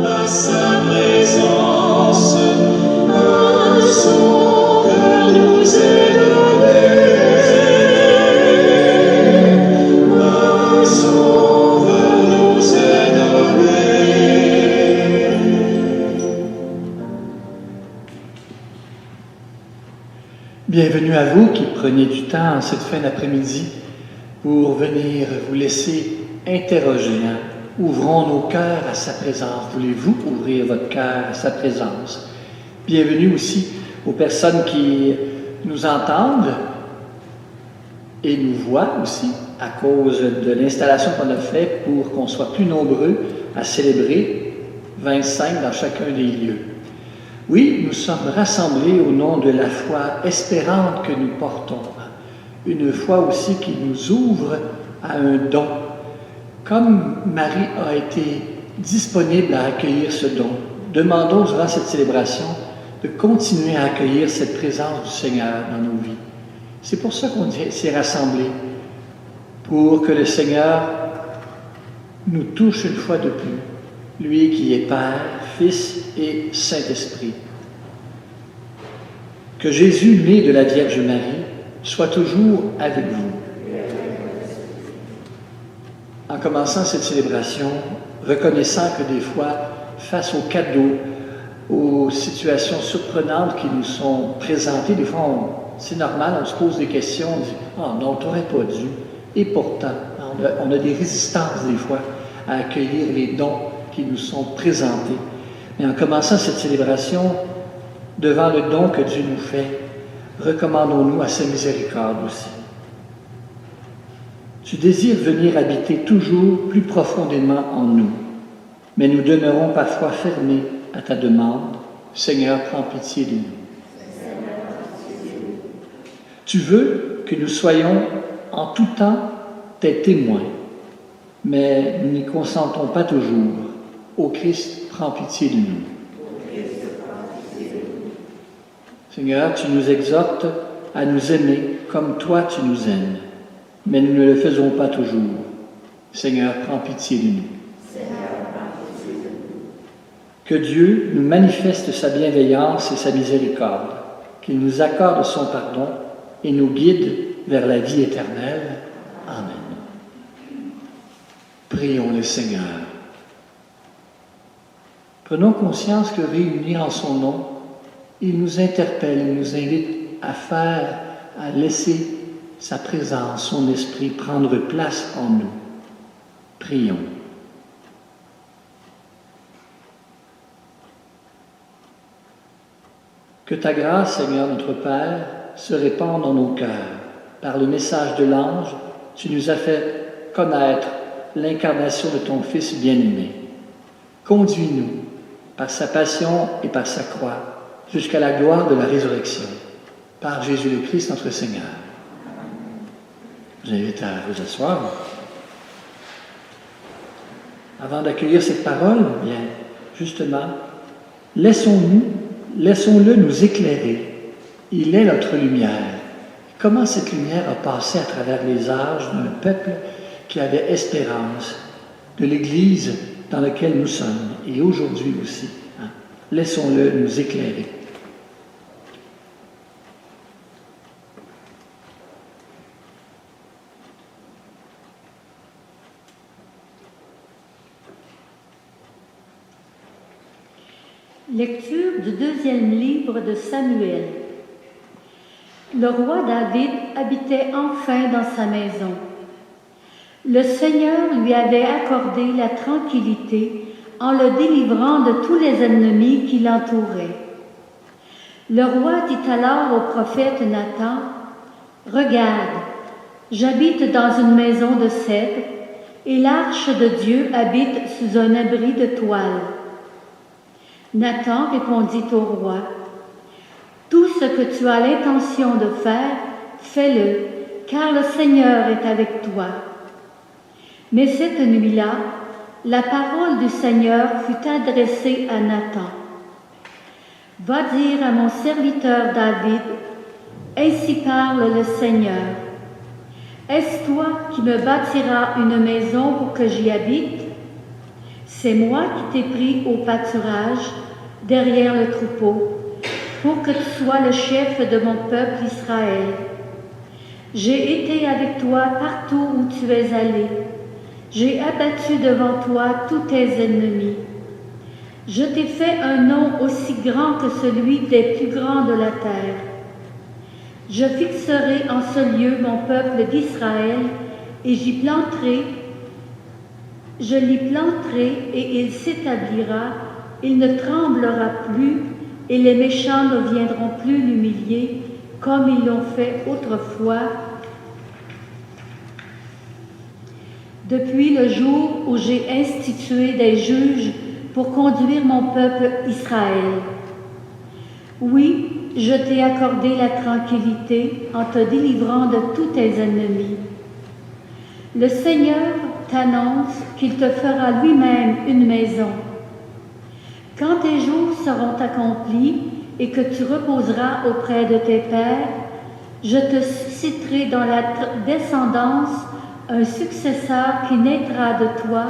à sa présence, un sauveur nous est donné, un sauveur nous est donné. Bienvenue à vous qui prenez du temps en cette fin d'après-midi pour venir vous laisser interroger. Ouvrons nos cœurs à sa présence. Voulez-vous ouvrir votre cœur à sa présence? Bienvenue aussi aux personnes qui nous entendent et nous voient aussi à cause de l'installation qu'on a faite pour qu'on soit plus nombreux à célébrer 25 dans chacun des lieux. Oui, nous sommes rassemblés au nom de la foi espérante que nous portons. Une foi aussi qui nous ouvre à un don. Comme Marie a été disponible à accueillir ce don, demandons durant cette célébration de continuer à accueillir cette présence du Seigneur dans nos vies. C'est pour ça qu'on s'est rassemblés, pour que le Seigneur nous touche une fois de plus, lui qui est Père, Fils et Saint-Esprit. Que Jésus, né de la Vierge Marie, soit toujours avec vous. En commençant cette célébration, reconnaissant que des fois, face aux cadeaux, aux situations surprenantes qui nous sont présentées, des fois, c'est normal, on se pose des questions, on dit « Ah non, tu n'aurais pas dû ». Et pourtant, on a des résistances des fois à accueillir les dons qui nous sont présentés. Mais en commençant cette célébration, devant le don que Dieu nous fait, recommandons-nous à sa miséricorde aussi. Tu désires venir habiter toujours plus profondément en nous, mais nous demeurons parfois fermés à ta demande. Seigneur, prends pitié de nous. Tu veux que nous soyons en tout temps tes témoins, mais nous n'y consentons pas toujours. Ô Christ, prends pitié de nous. Seigneur, tu nous exhortes à nous aimer comme toi tu nous aimes, mais nous ne le faisons pas toujours. Seigneur, prends pitié de nous. Que Dieu nous manifeste sa bienveillance et sa miséricorde, qu'il nous accorde son pardon et nous guide vers la vie éternelle. Amen. Prions le Seigneur. Prenons conscience que réunis en son nom, il nous interpelle, il nous invite à laisser sa présence, son esprit prendre place en nous. Prions. Que ta grâce, Seigneur notre Père, se répande dans nos cœurs. Par le message de l'ange, tu nous as fait connaître l'incarnation de ton Fils bien-aimé. Conduis-nous par sa passion et par sa croix jusqu'à la gloire de la résurrection. Par Jésus le Christ, notre Seigneur. Je vous invite à vous asseoir. Avant d'accueillir cette parole, bien, justement, laissons-le nous éclairer. Il est notre lumière. Comment cette lumière a passé à travers les âges d'un peuple qui avait espérance, de l'Église dans laquelle nous sommes, et aujourd'hui aussi. Laissons-le nous éclairer. Lecture du deuxième livre de Samuel. Le roi David habitait enfin dans sa maison. Le Seigneur lui avait accordé la tranquillité en le délivrant de tous les ennemis qui l'entouraient. Le roi dit alors au prophète Nathan, « Regarde, j'habite dans une maison de cèdre, et l'arche de Dieu habite sous un abri de toile. » Nathan répondit au roi, « Tout ce que tu as l'intention de faire, fais-le, car le Seigneur est avec toi. » Mais cette nuit-là, la parole du Seigneur fut adressée à Nathan. « Va dire à mon serviteur David, ainsi parle le Seigneur. Est-ce toi qui me bâtiras une maison pour que j'y habite? C'est moi qui t'ai pris au pâturage, derrière le troupeau, pour que tu sois le chef de mon peuple Israël. J'ai été avec toi partout où tu es allé. J'ai abattu devant toi tous tes ennemis. Je t'ai fait un nom aussi grand que celui des plus grands de la terre. Je fixerai en ce lieu mon peuple d'Israël et je l'y planterai et il s'établira, il ne tremblera plus et les méchants ne viendront plus l'humilier comme ils l'ont fait autrefois, depuis le jour où j'ai institué des juges pour conduire mon peuple Israël. Oui, je t'ai accordé la tranquillité en te délivrant de tous tes ennemis. Le Seigneur t'annonce qu'il te fera lui-même une maison. Quand tes jours seront accomplis et que tu reposeras auprès de tes pères, je te susciterai dans la descendance un successeur qui naîtra de toi,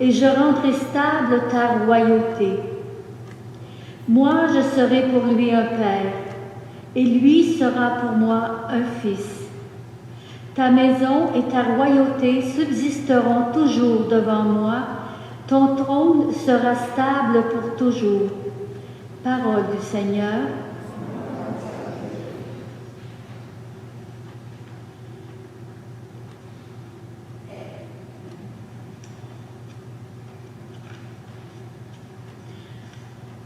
et je rendrai stable ta royauté. Moi, je serai pour lui un père, et lui sera pour moi un fils. Ta maison et ta royauté subsisteront toujours devant moi, ton trône sera stable pour toujours. Parole du Seigneur.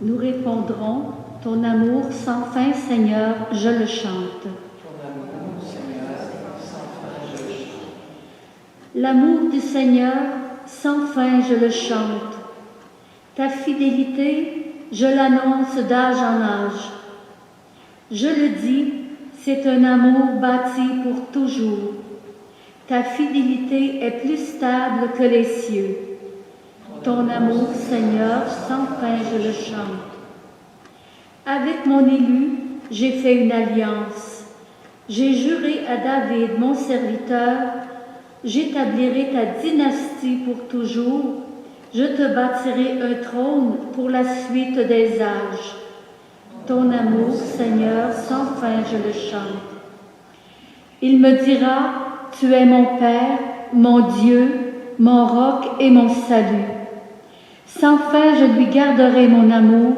Nous répondrons, ton amour sans fin, Seigneur, je le chante. Ton amour, Seigneur, sans fin, je le chante. L'amour du Seigneur, sans fin, je le chante. Ta fidélité, je l'annonce d'âge en âge. Je le dis, c'est un amour bâti pour toujours. Ta fidélité est plus stable que les cieux. Ton amour, Seigneur, sans fin, je le chante. Avec mon élu, j'ai fait une alliance. J'ai juré à David, mon serviteur, j'établirai ta dynastie pour toujours. Je te bâtirai un trône pour la suite des âges. Ton amour, Seigneur, sans fin, je le chante. Il me dira, tu es mon Père, mon Dieu, mon roc et mon salut. Sans fin, je lui garderai mon amour,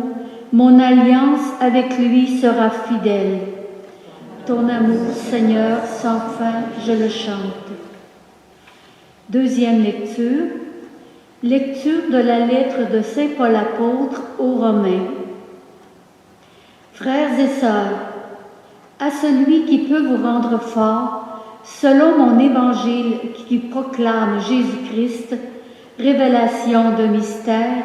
mon alliance avec lui sera fidèle. Ton amour, Seigneur, sans fin, je le chante. Deuxième lecture. Lecture de la lettre de Saint Paul apôtre aux Romains. Frères et sœurs, à celui qui peut vous rendre fort, selon mon évangile qui proclame Jésus-Christ, révélation de mystère,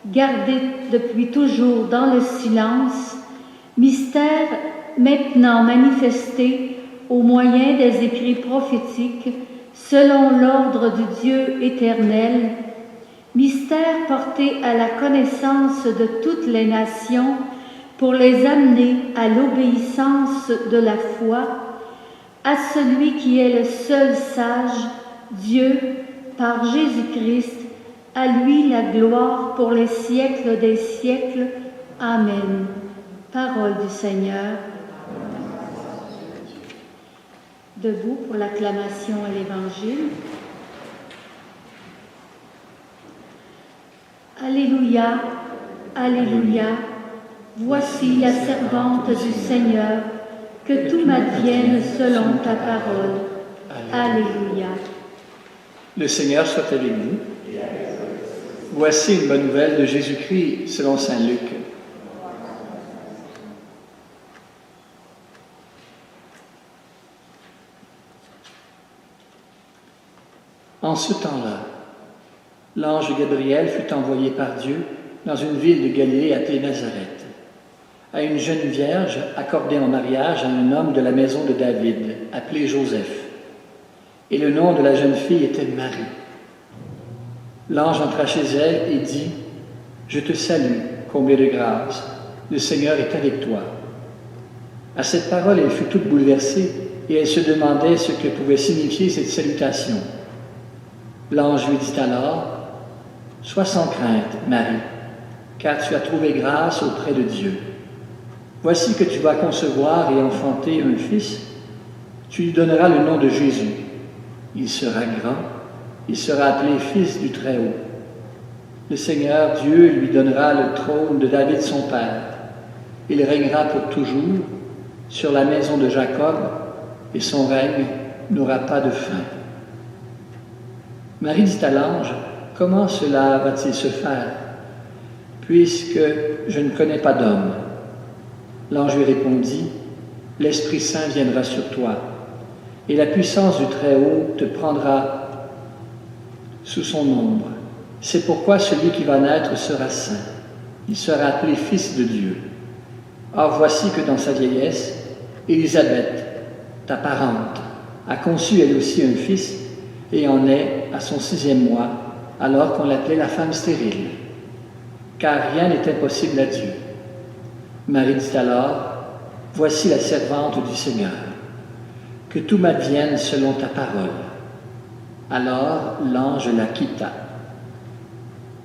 gardé depuis toujours dans le silence, mystère maintenant manifesté au moyen des écrits prophétiques, selon l'ordre du Dieu éternel, mystère porté à la connaissance de toutes les nations pour les amener à l'obéissance de la foi, à celui qui est le seul sage, Dieu, par Jésus-Christ, à lui la gloire pour les siècles des siècles. Amen. Parole du Seigneur. Debout pour l'acclamation à l'Évangile. Alléluia, Alléluia, voici la servante du Seigneur, que tout m'advienne selon ta parole. Alléluia. Le Seigneur soit avec vous. Voici une bonne nouvelle de Jésus-Christ selon saint Luc. En ce temps-là, l'ange Gabriel fut envoyé par Dieu dans une ville de Galilée appelée Nazareth, à une jeune vierge accordée en mariage à un homme de la maison de David, appelé Joseph. Et le nom de la jeune fille était Marie. L'ange entra chez elle et dit, « Je te salue, comblée de grâce, le Seigneur est avec toi. » À cette parole, elle fut toute bouleversée et elle se demandait ce que pouvait signifier cette salutation. L'ange lui dit alors, « Sois sans crainte, Marie, car tu as trouvé grâce auprès de Dieu. Voici que tu vas concevoir et enfanter un fils. Tu lui donneras le nom de Jésus. Il sera grand, il sera appelé Fils du Très-Haut. Le Seigneur Dieu lui donnera le trône de David son père. Il régnera pour toujours sur la maison de Jacob, et son règne n'aura pas de fin. Marie dit à l'ange, « Comment cela va-t-il se faire, puisque je ne connais pas d'homme ?» L'ange lui répondit, « L'Esprit Saint viendra sur toi, et la puissance du Très-Haut te prendra sous son ombre. C'est pourquoi celui qui va naître sera saint. Il sera appelé Fils de Dieu. Or voici que dans sa vieillesse, Élisabeth, ta parente, a conçu elle aussi un fils, et en est à son 6e mois, alors qu'on l'appelait la femme stérile. Car rien n'est impossible à Dieu. Marie dit alors, « Voici la servante du Seigneur. Que tout m'advienne selon ta parole. » Alors l'ange la quitta.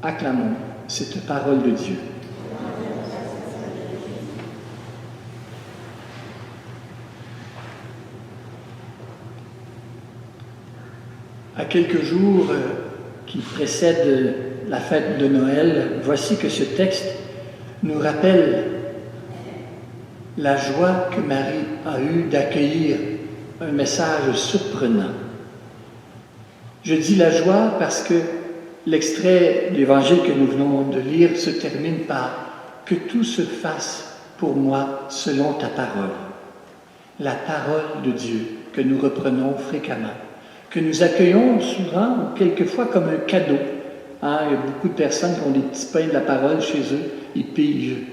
Acclamons cette parole de Dieu. À quelques jours qui précèdent la fête de Noël, voici que ce texte nous rappelle la joie que Marie a eue d'accueillir un message surprenant. Je dis la joie parce que l'extrait de l'Évangile que nous venons de lire se termine par « Que tout se fasse pour moi selon ta parole ». La parole de Dieu que nous reprenons fréquemment, que nous accueillons souvent ou quelquefois comme un cadeau. Il y a beaucoup de personnes qui ont des petits pains de la parole chez eux, ils pigent.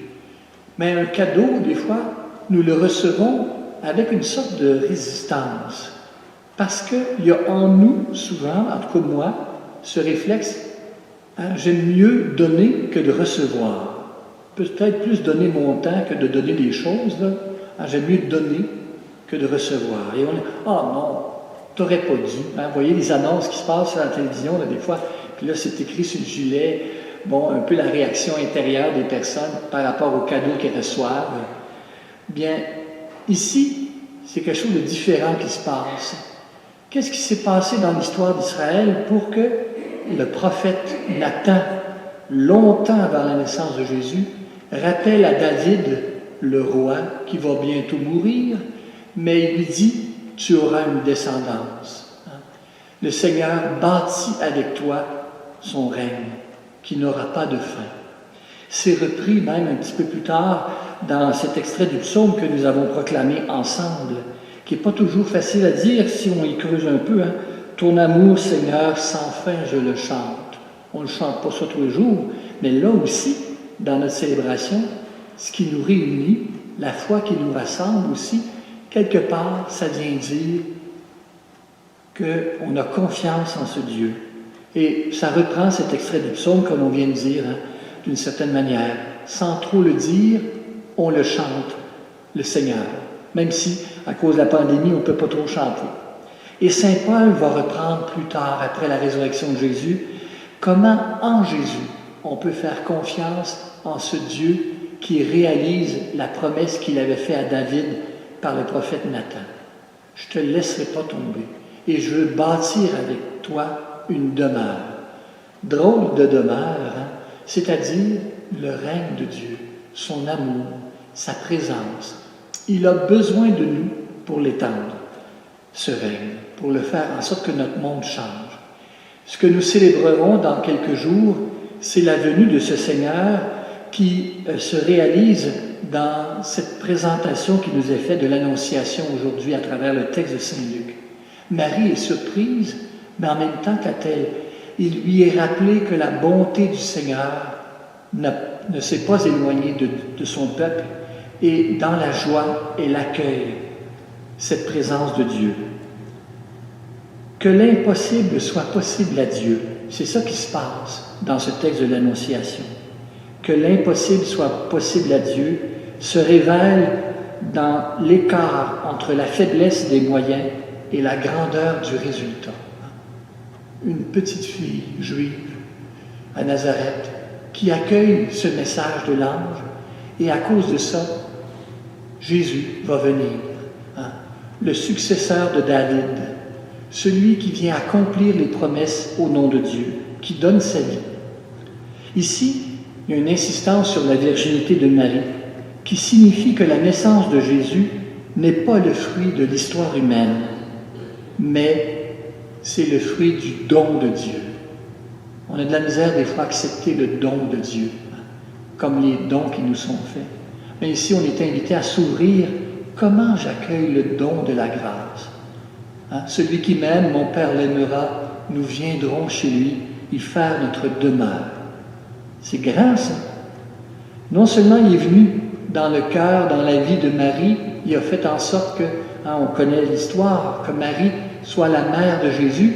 Mais un cadeau, des fois, nous le recevons avec une sorte de résistance. Parce qu'il y a en nous, souvent, en tout cas moi, ce réflexe, j'aime mieux donner que de recevoir. Peut-être plus donner mon temps que de donner des choses. J'aime mieux donner que de recevoir. Et on dit, « Ah non, t'aurais pas dû. » Vous voyez les annonces qui se passent sur la télévision, là, des fois, puis là, c'est écrit sur le gilet, bon, un peu la réaction intérieure des personnes par rapport aux cadeaux qu'elles reçoivent. Bien, ici, c'est quelque chose de différent qui se passe. Qu'est-ce qui s'est passé dans l'histoire d'Israël pour que le prophète Nathan, longtemps avant la naissance de Jésus, rappelle à David, le roi, qui va bientôt mourir, mais il lui dit, « Tu auras une descendance. » Le Seigneur bâtit avec toi son règne, qui n'aura pas de fin. C'est repris même un petit peu plus tard dans cet extrait du psaume que nous avons proclamé ensemble, qui n'est pas toujours facile à dire si on y creuse un peu. Ton amour, Seigneur, sans fin, je le chante. On ne chante pas ça tous les jours, mais là aussi, dans notre célébration, ce qui nous réunit, la foi qui nous rassemble aussi, quelque part, ça vient dire qu'on a confiance en ce Dieu. Et ça reprend cet extrait du psaume, comme on vient de dire, d'une certaine manière. Sans trop le dire, on le chante, le Seigneur. Même si, à cause de la pandémie, on ne peut pas trop chanter. Et saint Paul va reprendre plus tard, après la résurrection de Jésus, comment en Jésus on peut faire confiance en ce Dieu qui réalise la promesse qu'il avait faite à David par le prophète Nathan. Je ne te laisserai pas tomber et je veux bâtir avec toi une demeure. Drôle de demeure, c'est-à-dire le règne de Dieu, son amour, sa présence. Il a besoin de nous pour l'étendre, ce règne, pour le faire en sorte que notre monde change. Ce que nous célébrerons dans quelques jours, c'est la venue de ce Seigneur qui se réalise dans cette présentation qui nous est faite de l'Annonciation aujourd'hui à travers le texte de Saint Luc. Marie est surprise, mais en même temps qu'a-t-elle? Il lui est rappelé que la bonté du Seigneur ne s'est pas éloignée de son peuple, et dans la joie, elle accueille cette présence de Dieu. Que l'impossible soit possible à Dieu, c'est ça qui se passe dans ce texte de l'Annonciation. Que l'impossible soit possible à Dieu se révèle dans l'écart entre la faiblesse des moyens et la grandeur du résultat. Une petite fille juive à Nazareth, qui accueille ce message de l'ange, et à cause de ça, Jésus va venir, le successeur de David, celui qui vient accomplir les promesses au nom de Dieu, qui donne sa vie. Ici, il y a une insistance sur la virginité de Marie, qui signifie que la naissance de Jésus n'est pas le fruit de l'histoire humaine, mais c'est le fruit du don de Dieu. On a de la misère des fois à accepter le don de Dieu, comme les dons qui nous sont faits. Mais ici, on est invité à s'ouvrir. Comment j'accueille le don de la grâce? Celui qui m'aime, mon Père l'aimera, nous viendrons chez lui y faire notre demeure. C'est grand, ça. Non seulement il est venu dans le cœur, dans la vie de Marie, il a fait en sorte que, on connaît l'histoire, que Marie soit la mère de Jésus,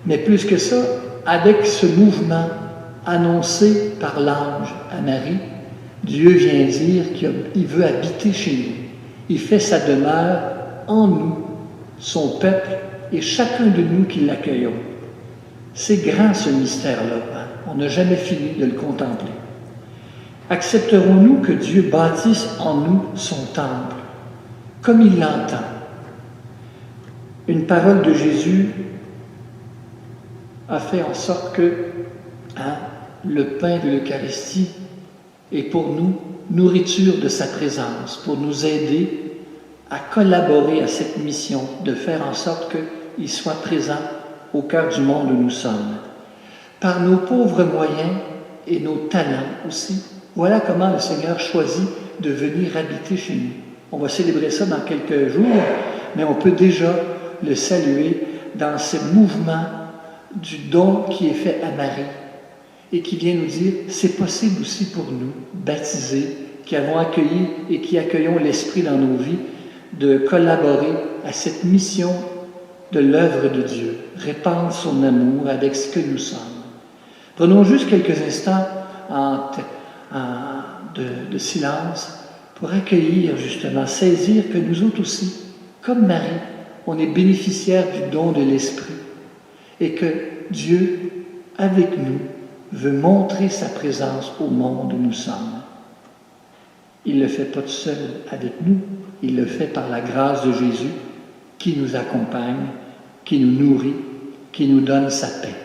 mais plus que ça, avec ce mouvement annoncé par l'ange à Marie, Dieu vient dire qu'il veut habiter chez nous. Il fait sa demeure en nous, son peuple, et chacun de nous qui l'accueillons. C'est grand ce mystère-là. On n'a jamais fini de le contempler. Accepterons-nous que Dieu bâtisse en nous son temple, comme il l'entend? Une parole de Jésus a fait en sorte que le pain de l'Eucharistie est pour nous nourriture de sa présence, pour nous aider à collaborer à cette mission de faire en sorte qu'il soit présent au cœur du monde où nous sommes. Par nos pauvres moyens et nos talents aussi, voilà comment le Seigneur choisit de venir habiter chez nous. On va célébrer ça dans quelques jours, mais on peut déjà le saluer dans ce mouvement du don qui est fait à Marie et qui vient nous dire, c'est possible aussi pour nous, baptisés, qui avons accueilli et qui accueillons l'Esprit dans nos vies, de collaborer à cette mission de l'œuvre de Dieu, répandre son amour avec ce que nous sommes. Prenons juste quelques instants de silence pour accueillir justement, saisir que nous autres aussi, comme Marie, on est bénéficiaires du don de l'Esprit et que Dieu, avec nous, veut montrer sa présence au monde où nous sommes. Il ne le fait pas tout seul avec nous, il le fait par la grâce de Jésus qui nous accompagne, qui nous nourrit, qui nous donne sa paix.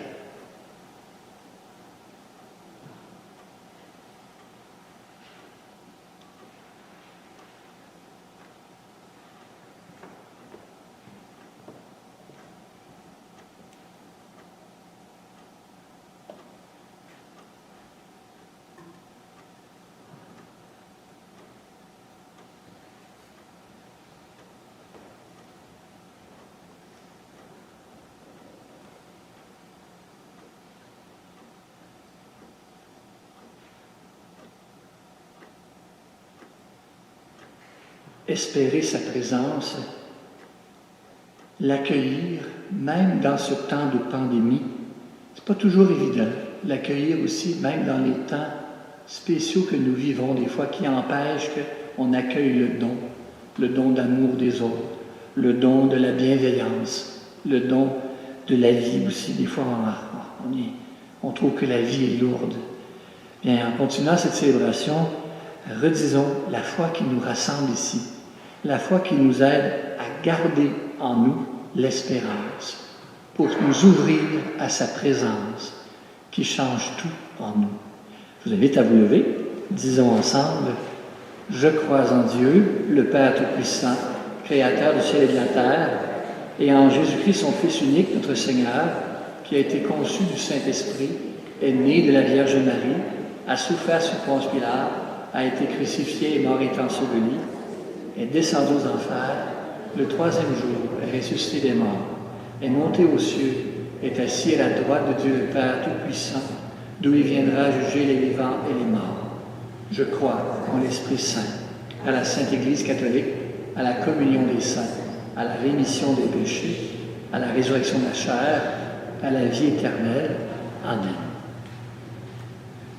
Espérer sa présence, l'accueillir, même dans ce temps de pandémie, c'est pas toujours évident. L'accueillir aussi, même dans les temps spéciaux que nous vivons, des fois qui empêchent qu'on accueille le don d'amour des autres, le don de la bienveillance, le don de la vie aussi. Des fois, on trouve que la vie est lourde. Bien, en continuant cette célébration, redisons la foi qui nous rassemble ici, la foi qui nous aide à garder en nous l'espérance, pour nous ouvrir à sa présence, qui change tout en nous. Je vous invite à vous lever, disons ensemble, « Je crois en Dieu, le Père Tout-Puissant, Créateur du ciel et de la terre, et en Jésus-Christ, son Fils unique, notre Seigneur, qui a été conçu du Saint-Esprit, est né de la Vierge Marie, a souffert sous Ponce Pilate, a été crucifié et mort et enseveli, est descendu aux enfers, le troisième jour est ressuscité des morts, est monté aux cieux, est assis à la droite de Dieu le Père Tout-Puissant, d'où il viendra juger les vivants et les morts. Je crois en l'Esprit Saint, à la Sainte Église catholique, à la communion des saints, à la rémission des péchés, à la résurrection de la chair, à la vie éternelle. Amen.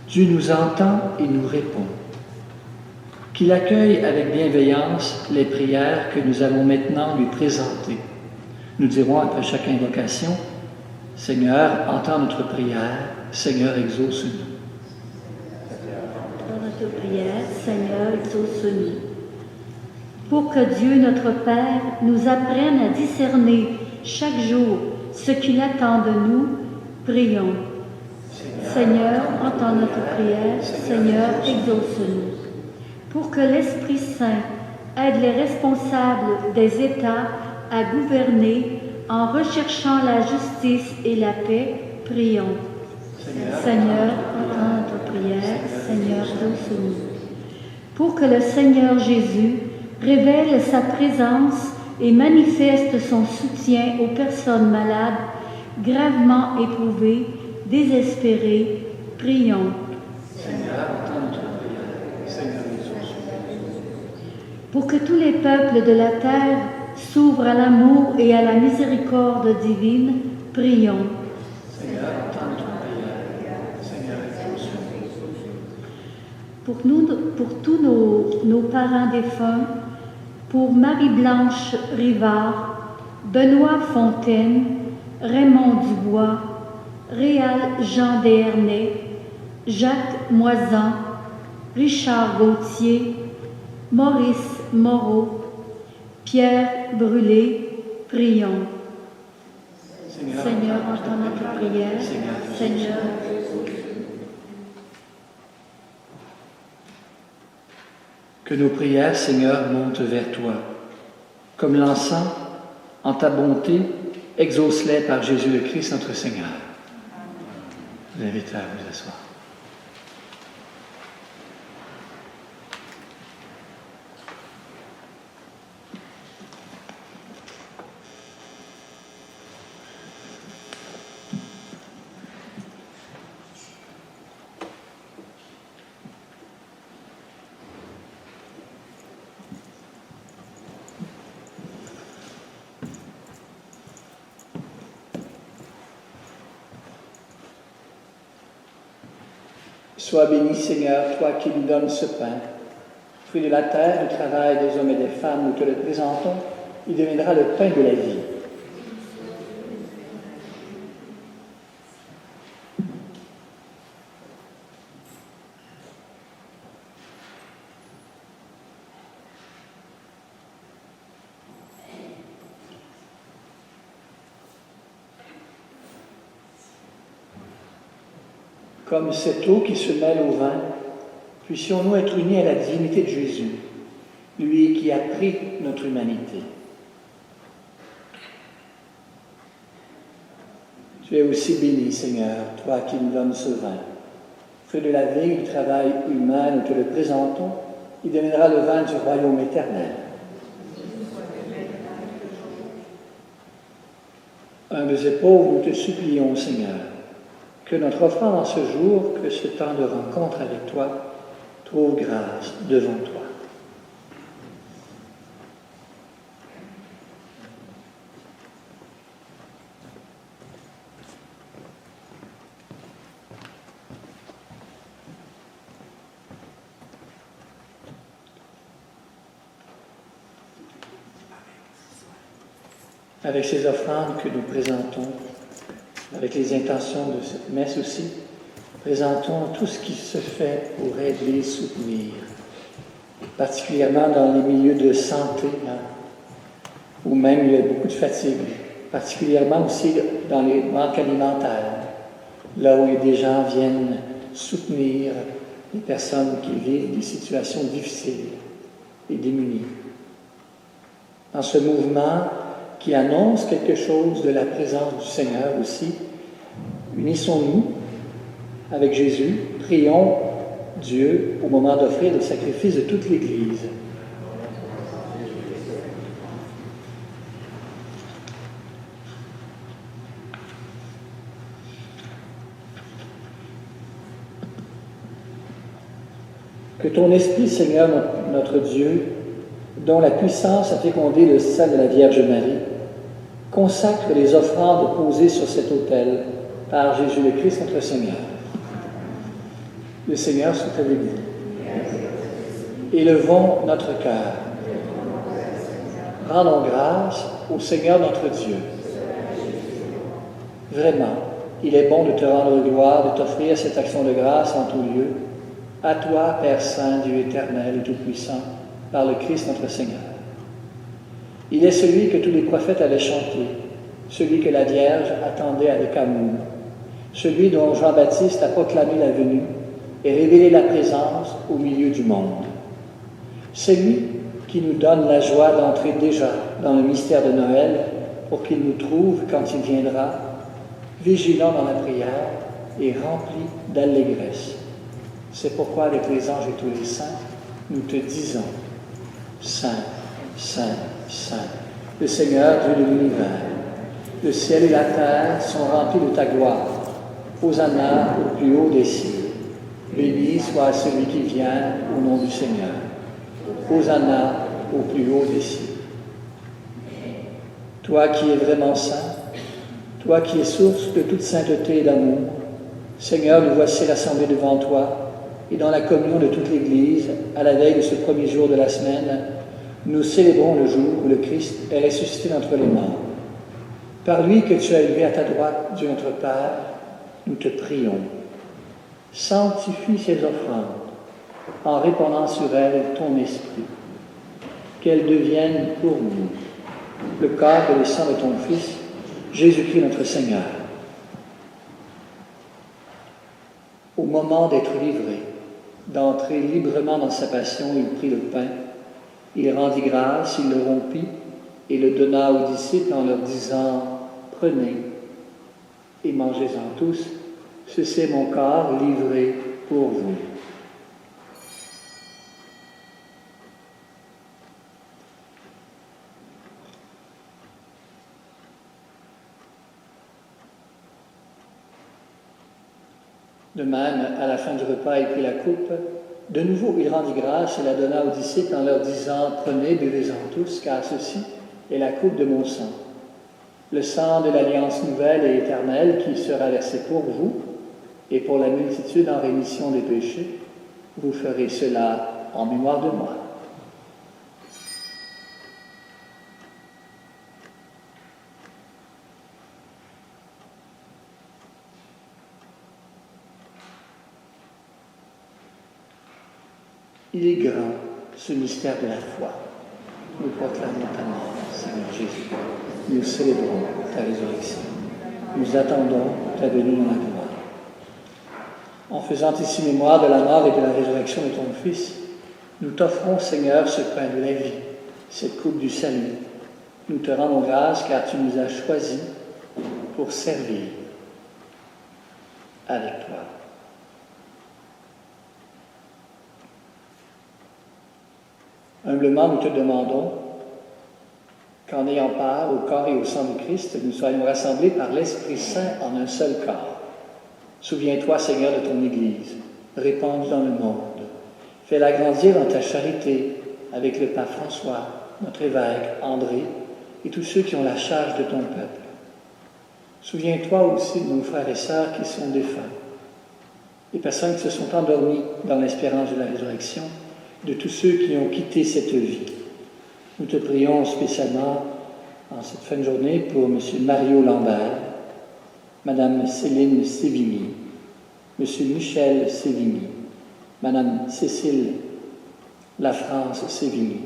Dieu nous entend et nous répond. Qu'il accueille avec bienveillance les prières que nous allons maintenant lui présenter. Nous dirons après chaque invocation, « Seigneur, entends notre prière, Seigneur, exauce-nous. Dans notre prière, Seigneur, exauce-nous. Pour que Dieu, notre Père, nous apprenne à discerner chaque jour ce qu'il attend de nous, prions. Seigneur, entends notre prière. Seigneur, exauce-nous. Pour que l'Esprit Saint aide les responsables des États à gouverner en recherchant la justice et la paix, prions. Seigneur, entends notre prière. Seigneur, exauce-nous. Pour que le Seigneur Jésus révèle sa présence et manifeste son soutien aux personnes malades, gravement éprouvées, désespérées, prions. Seigneur, entends notre prière. Seigneur, exauce-nous. Pour que tous les peuples de la terre s'ouvrent à l'amour et à la miséricorde divine, prions. Seigneur, entends notre prière. Seigneur, exauce-nous. Pour tous nos parents défunts, pour Marie-Blanche Rivard, Benoît Fontaine, Raymond Dubois, Réal Jean Desharnais, Jacques Moisan, Richard Gauthier, Maurice Moreau, Pierre Brûlé, prions. Seigneur, entends notre prière. Seigneur, que nos prières, Seigneur, montent vers toi. Comme l'encens, en ta bonté, exauce-les par Jésus le Christ, notre Seigneur. Je vous invite à vous asseoir. Sois béni, Seigneur, toi qui nous donnes ce pain, fruit de la terre, du travail des hommes et des femmes, nous te le présentons, il deviendra le pain de la vie. Comme cette eau qui se mêle au vin, puissions-nous être unis à la divinité de Jésus, lui qui a pris notre humanité. Tu es aussi béni, Seigneur, toi qui nous donnes ce vin. Fruit de la vie, du travail humain, nous te le présentons, il deviendra le vin du royaume éternel. Humbles et pauvres, nous te supplions, Seigneur, que notre offrande en ce jour, que ce temps de rencontre avec toi, trouve grâce devant toi. Avec ces offrandes que nous présentons, avec les intentions de cette messe aussi, présentons tout ce qui se fait pour aider, soutenir, particulièrement dans les milieux de santé, où même il y a beaucoup de fatigue, particulièrement aussi dans les manques alimentaires, là où des gens viennent soutenir les personnes qui vivent des situations difficiles et démunies. Dans ce mouvement qui annonce quelque chose de la présence du Seigneur aussi, unissons-nous avec Jésus, prions Dieu au moment d'offrir le sacrifice de toute l'Église. Que ton Esprit, Seigneur, notre Dieu, dont la puissance a fécondé le sein de la Vierge Marie, consacre les offrandes posées sur cet autel par Jésus le Christ, notre Seigneur. Le Seigneur soit avec vous. Élevons notre cœur. Rendons grâce au Seigneur notre Dieu. Vraiment, il est bon de te rendre gloire, de t'offrir cette action de grâce en tout lieu. À toi, Père Saint, Dieu éternel et Tout-Puissant, par le Christ notre Seigneur. Il est celui que tous les prophètes avaient chanté, celui que la Vierge attendait avec amour, celui dont Jean-Baptiste a proclamé la venue et révélé la présence au milieu du monde. Celui qui nous donne la joie d'entrer déjà dans le mystère de Noël pour qu'il nous trouve quand il viendra, vigilants dans la prière et remplis d'allégresse. C'est pourquoi avec les anges et tous les saints, nous te disons, Saint, Saint, Saint, le Seigneur Dieu de l'univers. Le ciel et la terre sont remplis de ta gloire. Hosanna au plus haut des cieux. Béni soit celui qui vient au nom du Seigneur. Hosanna au plus haut des cieux. Toi qui es vraiment saint, toi qui es source de toute sainteté et d'amour, Seigneur, nous voici rassemblés devant toi et dans la communion de toute l'Église, à la veille de ce premier jour de la semaine, nous célébrons le jour où le Christ est ressuscité d'entre les morts. Par lui que tu as élevé à ta droite, Dieu notre Père, nous te prions. Sanctifie ces offrandes en répandant sur elles ton esprit, qu'elles deviennent pour nous le corps et le sang de ton Fils, Jésus-Christ notre Seigneur. Au moment d'être livré, d'entrer librement dans sa passion, il prit le pain, il rendit grâce, il le rompit et le donna aux disciples en leur disant « Prenez et mangez-en tous, ceci est mon corps livré pour vous. » De même, à la fin du repas, il prit la coupe. De nouveau, il rendit grâce et la donna aux disciples en leur disant « Prenez, buvez-en tous, car ceci est la coupe de mon sang, le sang de l'alliance nouvelle et éternelle qui sera versé pour vous et pour la multitude en rémission des péchés. Vous ferez cela en mémoire de moi. » Il est grand, ce mystère de la foi. Nous proclamons ta mort, Seigneur Jésus. Nous célébrons ta résurrection. Nous attendons ta venue dans la gloire. En faisant ici mémoire de la mort et de la résurrection de ton Fils, nous t'offrons, Seigneur, ce pain de la vie, cette coupe du salut. Nous te rendons grâce car tu nous as choisis pour servir avec toi. Humblement, nous te demandons qu'en ayant part au corps et au sang du Christ, nous soyons rassemblés par l'Esprit Saint en un seul corps. Souviens-toi, Seigneur, de ton Église, répandue dans le monde. Fais-la grandir dans ta charité avec le pape François, notre évêque André et tous ceux qui ont la charge de ton peuple. Souviens-toi aussi de nos frères et sœurs qui sont défunts, les personnes qui se sont endormies dans l'espérance de la résurrection, de tous ceux qui ont quitté cette vie. Nous te prions spécialement en cette fin de journée pour M. Mario Lambert, Mme Céline Sévigny, M. Michel Sévigny, Mme Cécile Lafrance Sévigny,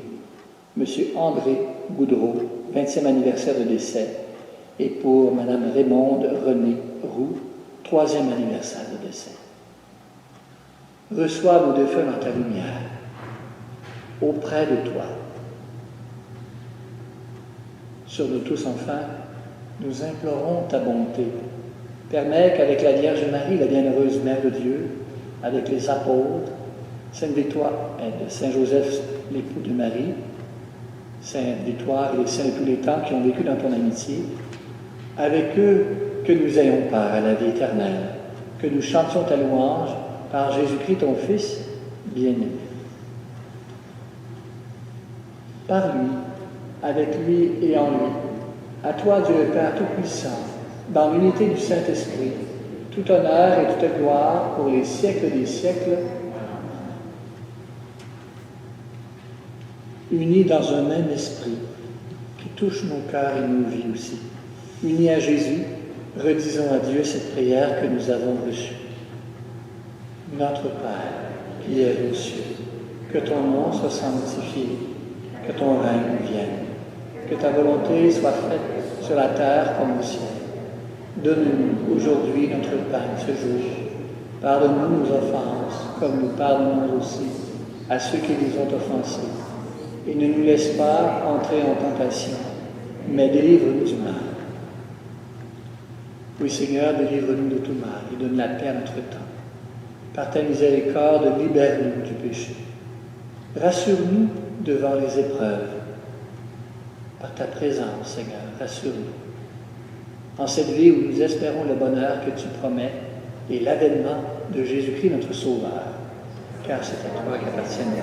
M. André Goudreau, 20e anniversaire de décès, et pour Mme Raymonde René Roux, 3e anniversaire de décès. Reçois nos défunts dans ta lumière, auprès de toi. Sur nous tous, enfin, nous implorons ta bonté. Permets qu'avec la Vierge Marie, la bienheureuse Mère de Dieu, avec les apôtres, Sainte Victoire et de Saint Joseph, l'époux de Marie, Sainte Victoire et les saints de tous les temps qui ont vécu dans ton amitié, avec eux, que nous ayons part à la vie éternelle, que nous chantions ta louange par Jésus-Christ, ton Fils, bien-aimé. Par lui, avec lui et en lui, à toi, Dieu le Père Tout-Puissant, dans l'unité du Saint-Esprit, tout honneur et toute gloire pour les siècles des siècles, unis dans un même esprit qui touche nos cœurs et nos vies aussi, unis à Jésus, Redisons à Dieu cette prière que nous avons reçue. Notre Père, qui es aux cieux, que ton nom soit sanctifié, que ton règne vienne, que ta volonté soit faite sur la terre comme au ciel. Donne-nous aujourd'hui notre pain ce jour. Pardonne-nous nos offenses, comme nous pardonnons aussi à ceux qui nous ont offensés. Et ne nous laisse pas entrer en tentation, mais délivre-nous du mal. Oui, Seigneur, délivre-nous de tout mal et donne la paix à notre temps. Par ta miséricorde, libère-nous du péché. Rassure-nous devant les épreuves. Par ta présence, Seigneur, rassure-nous. En cette vie où nous espérons le bonheur que tu promets et l'avènement de Jésus-Christ, notre Sauveur, car c'est à toi qu'appartiennent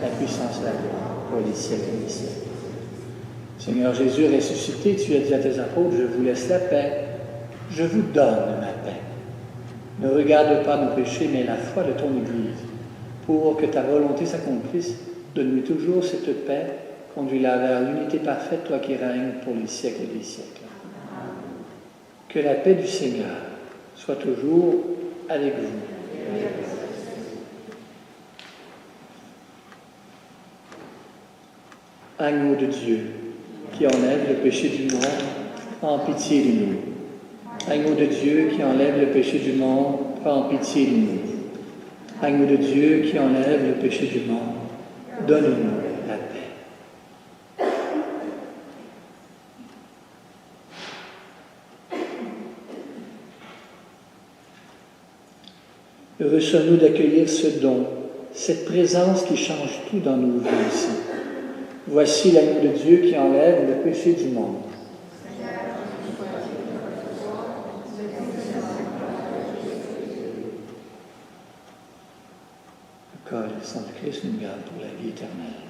la puissance et la gloire pour les siècles et les siècles. Seigneur Jésus ressuscité, tu as dit à tes apôtres, je vous laisse la paix, je vous donne ma paix. Ne regarde pas nos péchés, mais la foi de ton Église, pour que ta volonté s'accomplisse. Donne-lui toujours cette paix, conduis-la vers l'unité parfaite, toi qui règnes pour les siècles et les siècles. Que la paix du Seigneur soit toujours avec vous. Agneau de Dieu, qui enlève le péché du monde, prends pitié de nous. Agneau de Dieu qui enlève le péché du monde, prends pitié de nous. Agneau de Dieu qui enlève le péché du monde, donne-nous la paix. Heureux sommes-nous d'accueillir ce don, cette présence qui change tout dans nos vies ici. Voici l'agneau de Dieu qui enlève le péché du monde. Le corps et le sang de Christ nous gardent pour la vie éternelle.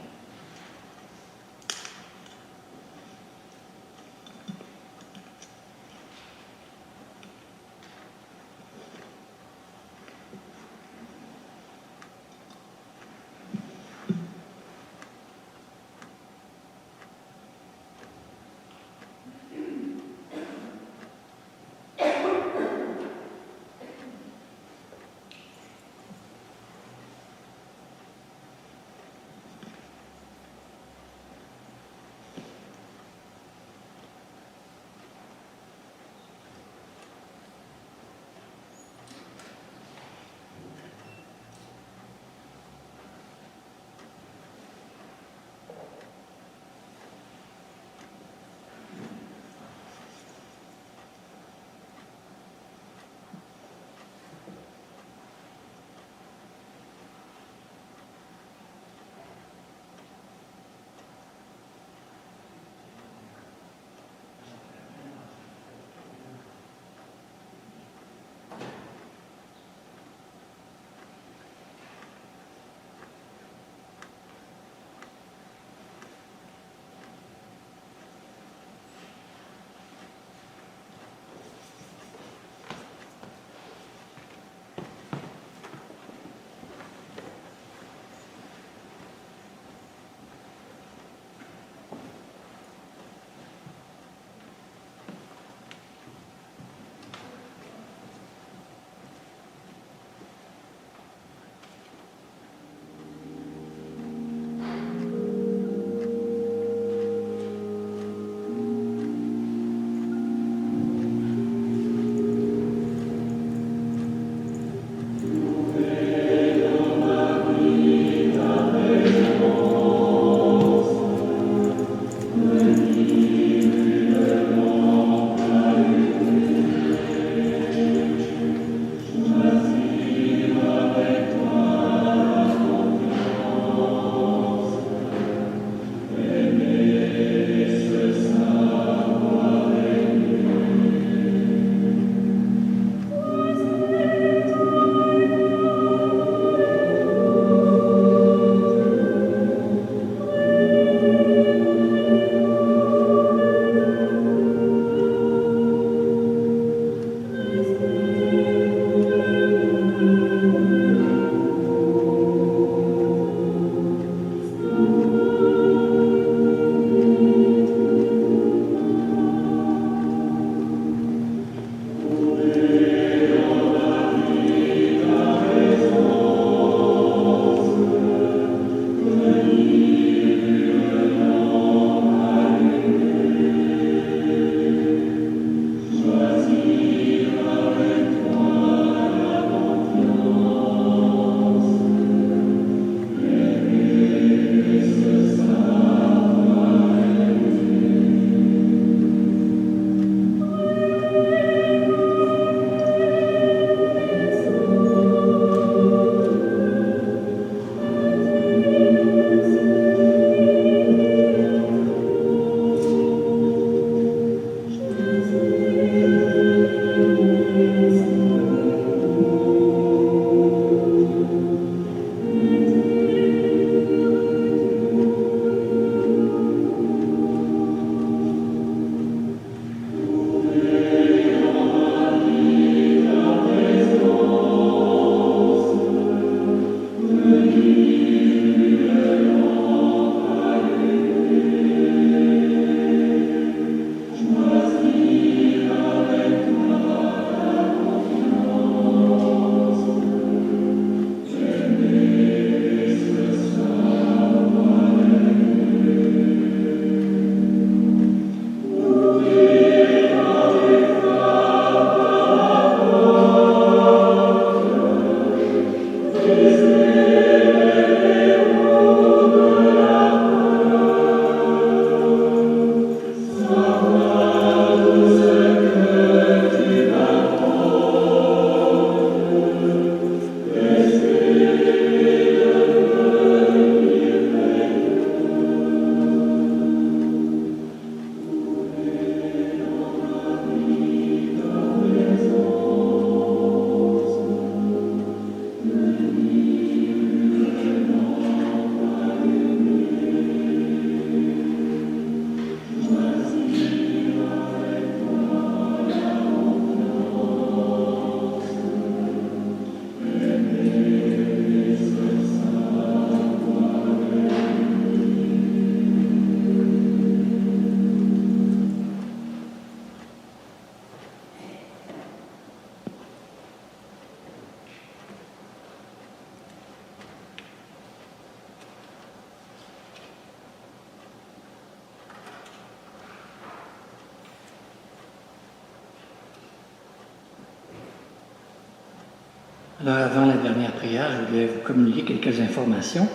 Alors, avant la dernière prière, je voulais vous communiquer quelques informations.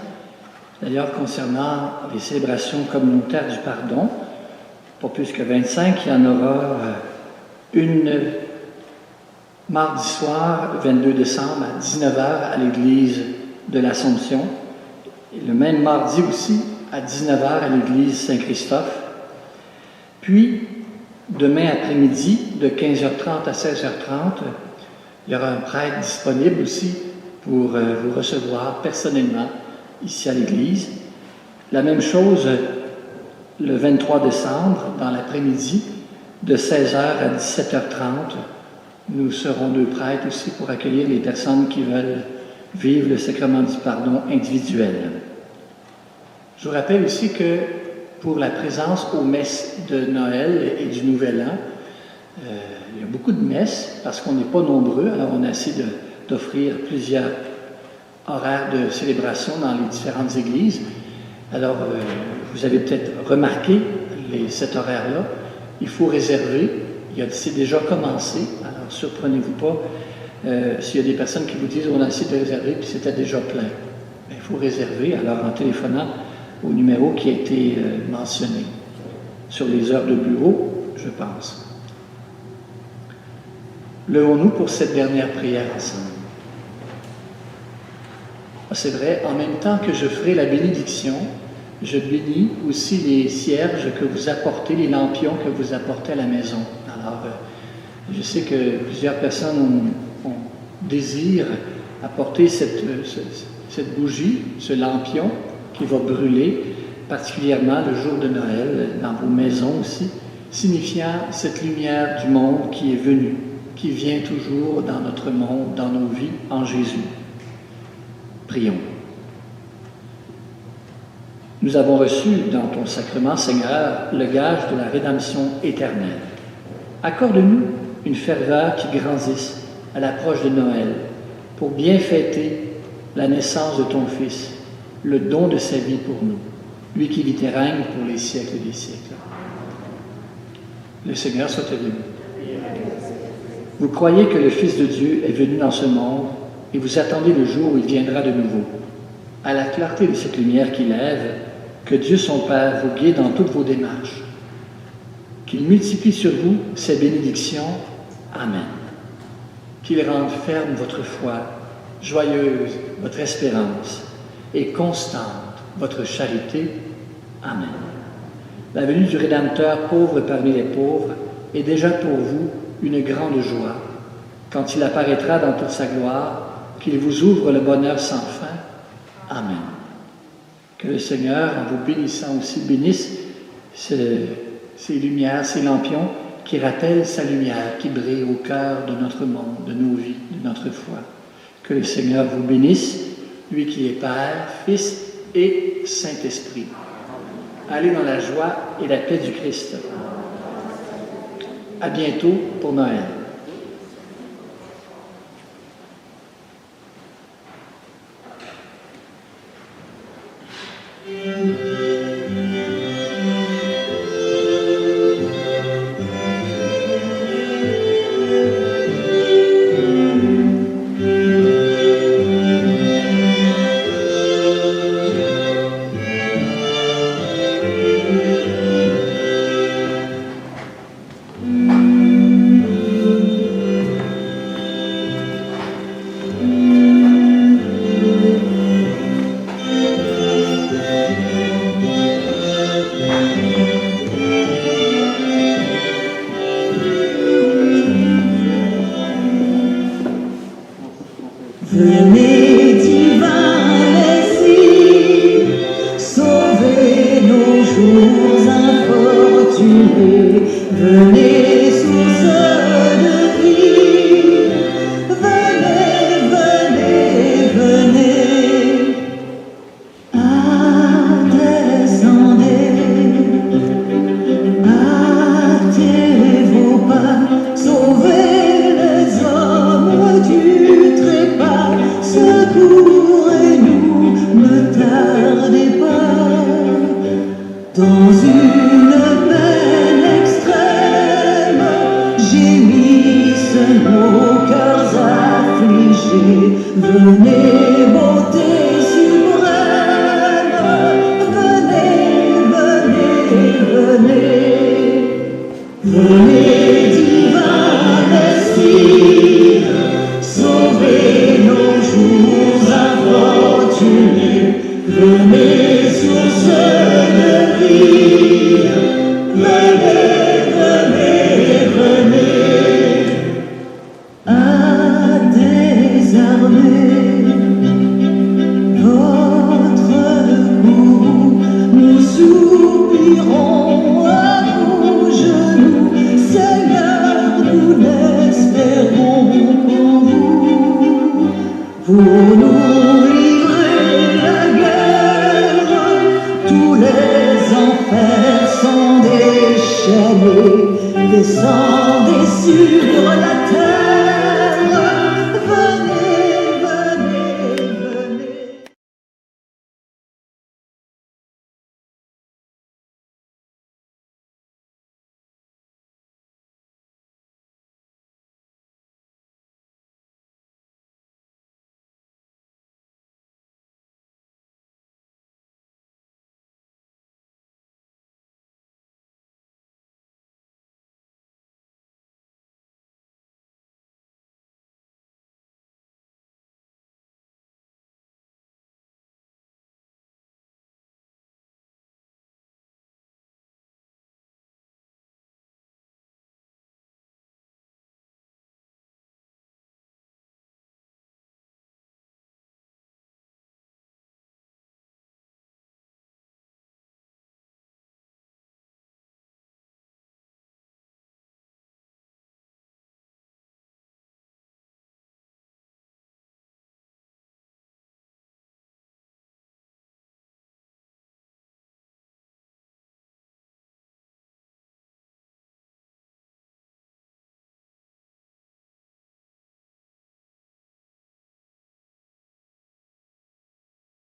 D'ailleurs, concernant les célébrations communautaires du pardon, pas plus que 25, il y en aura une mardi soir, 22 décembre, à 19h, à l'église de l'Assomption. Et le même mardi aussi, à 19h, à l'église Saint-Christophe. Puis, demain après-midi, de 15h30 à 16h30, il y aura un prêtre disponible aussi pour vous recevoir personnellement ici à l'église. La même chose le 23 décembre, dans l'après-midi, de 16h à 17h30. Nous serons deux prêtres aussi pour accueillir les personnes qui veulent vivre le sacrement du pardon individuel. Je vous rappelle aussi que pour la présence aux messes de Noël et du Nouvel An, il y a beaucoup de messes parce qu'on n'est pas nombreux, alors on a essayé d'offrir plusieurs horaires de célébration dans les différentes églises. Alors, vous avez peut-être remarqué cet horaire-là. Il faut réserver. C'est déjà commencé, alors surprenez-vous pas s'il y a des personnes qui vous disent on a essayé de réserver puis c'était déjà plein. Bien, il faut réserver, alors en téléphonant au numéro qui a été mentionné sur les heures de bureau, je pense. Levons-nous pour cette dernière prière ensemble. C'est vrai, en même temps que je ferai la bénédiction, je bénis aussi les cierges que vous apportez, les lampions que vous apportez à la maison. Alors, je sais que plusieurs personnes ont désir apporter cette bougie, ce lampion qui va brûler, particulièrement le jour de Noël, dans vos maisons aussi, signifiant cette lumière du monde qui est venue, qui vient toujours dans notre monde, dans nos vies, en Jésus. Prions. Nous avons reçu dans ton sacrement, Seigneur, le gage de la rédemption éternelle. Accorde-nous une ferveur qui grandisse à l'approche de Noël pour bien fêter la naissance de ton Fils, le don de sa vie pour nous, lui qui vit et règne pour les siècles des siècles. Le Seigneur soit avec vous. Vous croyez que le Fils de Dieu est venu dans ce monde et vous attendez le jour où il viendra de nouveau. À la clarté de cette lumière qui lève, que Dieu son Père vous guide dans toutes vos démarches. Qu'il multiplie sur vous ses bénédictions. Amen. Qu'il rende ferme votre foi, joyeuse votre espérance et constante votre charité. Amen. La venue du Rédempteur pauvre parmi les pauvres est déjà pour vous une grande joie, quand il apparaîtra dans toute sa gloire, qu'il vous ouvre le bonheur sans fin. Amen. Que le Seigneur, en vous bénissant aussi, bénisse ces lumières, ces lampions qui rappellent sa lumière, qui brille au cœur de notre monde, de nos vies, de notre foi. Que le Seigneur vous bénisse, lui qui est Père, Fils et Saint-Esprit. Allez dans la joie et la paix du Christ. À bientôt pour Noël. Venez, divin Messie, sauvez nos jours infortunés. Venez, source de vie, venez, venez, venez, à désarmer votre cou. Nous soupirons à vos genoux, Seigneur, nous n'espérons qu'en vous. Vous nous livrez la guerre, tous les enfers sont déchaînés. Descendez sur la terre.